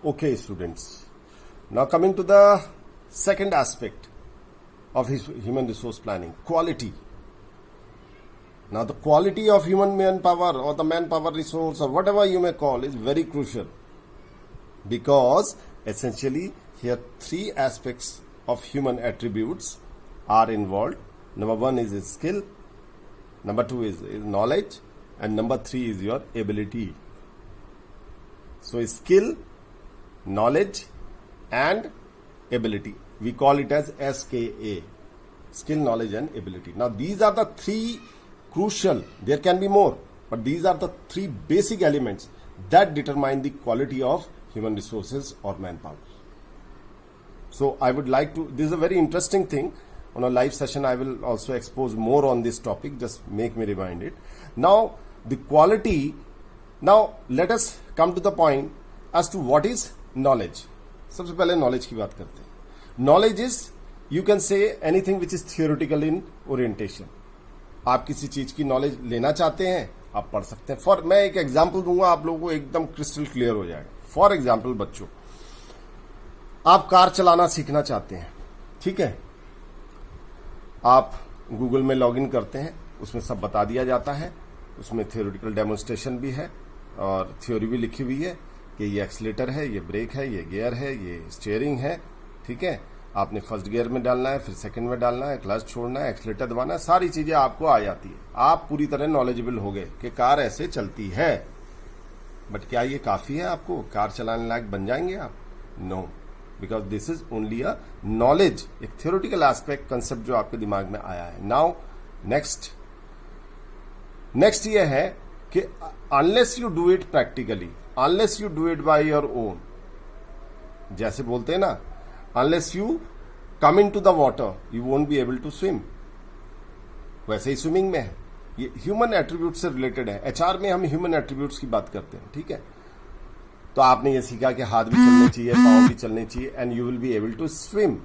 Okay, students. Now coming to the second aspect of his human resource planning, quality. Now the quality of human manpower or the manpower resource or whatever you may call is very crucial, because essentially here three aspects of human attributes are involved. Number one is skill, number two is knowledge, and number three is your ability. So skill, knowledge and ability, we call it as SKA, skill, knowledge and ability. Now these are the three crucial, there can be more, but these are the three basic elements that determine the quality of human resources or manpower. So I would like to, this is a very interesting thing. On a live session I will also expose more on this topic, just make me remind it. Now the quality, now let us come to the point as to what is knowledge. सबसे पहले knowledge की बात करते हैं. Knowledge is, you can say anything which is theoretical in orientation. आप किसी चीज की नॉलेज लेना चाहते हैं, आप पढ़ सकते हैं. फॉर, मैं एक एग्जांपल दूंगा, आप लोगों को एकदम क्रिस्टल क्लियर हो जाएगा. फॉर एग्जांपल बच्चों, आप कार चलाना सीखना चाहते हैं, ठीक है. आप गूगल में लॉगिन करते हैं, उसमें सब बता दिया जाता है. उसमें थियोरिटिकल डेमोन्स्ट्रेशन भी है और थ्योरी भी लिखी हुई है कि ये एक्सीलेटर है, ये ब्रेक है, ये गियर है, ये स्टीयरिंग है, ठीक है. आपने फर्स्ट गियर में डालना है, फिर सेकंड में डालना है, क्लच छोड़ना है, एक्सीलेटर दबाना है, सारी चीजें आपको आ जाती है. आप पूरी तरह नॉलेजेबल हो गए कि कार ऐसे चलती है. बट क्या ये काफी है? आपको कार चलाने लायक बन जाएंगे आप? No, because this is only a knowledge, एक थियोरिटिकल एस्पेक्ट, कंसेप्ट जो आपके दिमाग में आया है. नाउ नेक्स्ट ये है कि unless you do it practically, unless you do it by your own, जैसे बोलते हैं ना, unless you come in to the water you won't be able to swim, वैसे ही स्विमिंग में है. ये ह्यूमन एट्रीब्यूट से रिलेटेड है. एचआर में हम ह्यूमन एट्रीब्यूट्स की बात करते हैं, ठीक है. तो आपने ये सीखा कि हाथ भी चलने चाहिए, पांव भी चलने चाहिए, and you will be able to swim.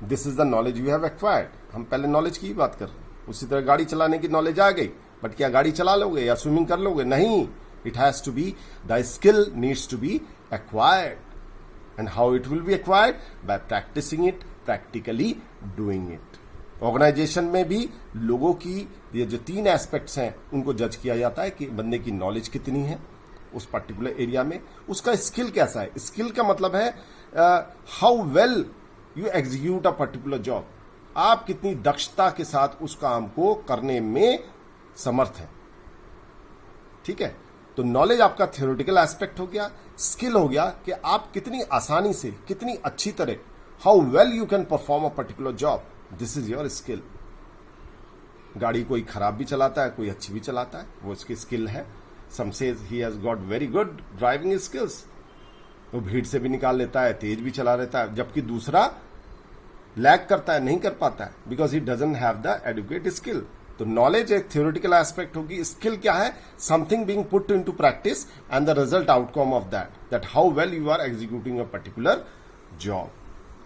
This is the knowledge you have acquired. हम पहले नॉलेज की ही बात कर रहे हैं. उसी तरह गाड़ी चलाने की नॉलेज आ गई, बट क्या गाड़ी चला लोगे या स्विमिंग कर लोगे? नहीं. It has to be, the skill needs to be acquired. And how it will be acquired? By practicing it, practically doing it. Organisation में भी लोगों की ये जो तीन एस्पेक्ट्स हैं उनको जज किया जाता है कि बंदे की नॉलेज कितनी है उस पर्टिकुलर एरिया में, उसका स्किल कैसा है. स्किल का मतलब है how well you execute a particular job. आप कितनी दक्षता के साथ उस काम को करने में समर्थ है, ठीक है. तो नॉलेज आपका थियोरिटिकल एस्पेक्ट हो गया. स्किल हो गया कि आप कितनी आसानी से, कितनी अच्छी तरह, how well you can perform a particular job, this is your skill. गाड़ी कोई खराब भी चलाता है, कोई अच्छी भी चलाता है, वो इसकी स्किल है. Some says he has got very good driving skills, वो भीड़ से भी निकाल लेता है, तेज भी चला रहता है, जबकि दूसरा लैग करता है, नहीं कर पाता है, because he doesn't have the adequate skill. तो नॉलेज एक थियोरिटिकल एस्पेक्ट होगी. स्किल क्या है? Something being put into practice and the result outcome of that how well you are executing a particular job.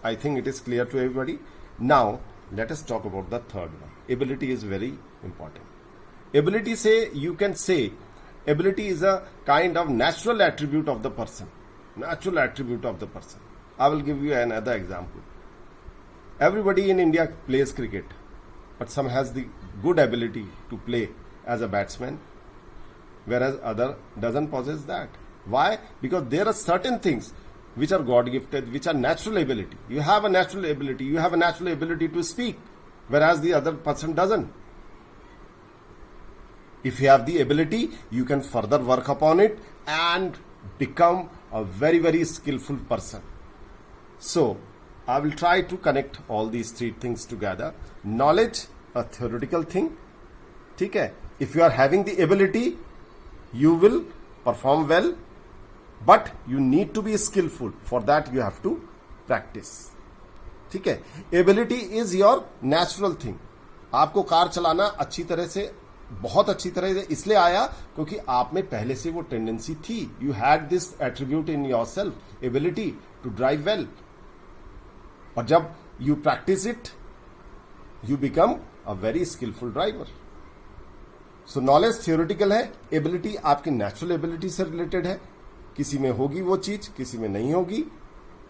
I think it is clear to everybody. Now let us talk about the third one. Ability is very important. Ability से you can say ability is a kind of natural attribute of the person. Natural attribute of the person. I will give you another example. Everybody in India plays cricket, but some has the good ability to play as a batsman, whereas other doesn't possess that. Why? Because there are certain things which are God gifted, which are natural ability. You have a natural ability. You have a natural ability to speak, whereas the other person doesn't. If you have the ability, you can further work upon it and become a very, very skillful person. So, I will try to connect all these three things together. Knowledge, a theoretical thing, ठीक है. If you are having the ability, you will perform well, but you need to be skillful. For that, you have to practice. ठीक है. Ability is your natural thing. आपको car चलाना अच्छी तरह से, बहुत अच्छी तरह से इसलिए आया क्योंकि आप में पहले से वो टेंडेंसी थी. You had this attribute in yourself, ability to drive well. और जब you practise it, you become a very skilful driver. So knowledge theoretical है, एबिलिटी आपकी नेचुरल एबिलिटी से रिलेटेड है किसी में होगी वो चीज, किसी में नहीं होगी।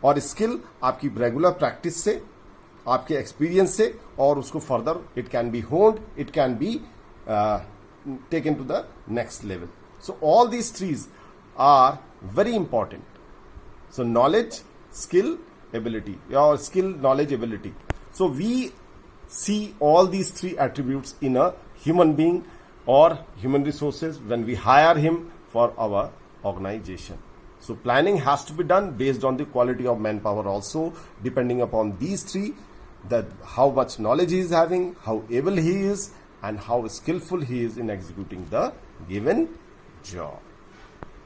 और स्किल आपकी रेगुलर प्रैक्टिस से, आपके एक्सपीरियंस से, और उसको further it can be होन्ड, it can be taken to the next level. So all these threes are very important. So knowledge, skill, ability, or skill, knowledge, ability. So we see all these three attributes in a human being or human resources when we hire him for our organization. So planning has to be done based on the quality of manpower also, depending upon these three, that how much knowledge he is having, how able he is, and how skillful he is in executing the given job.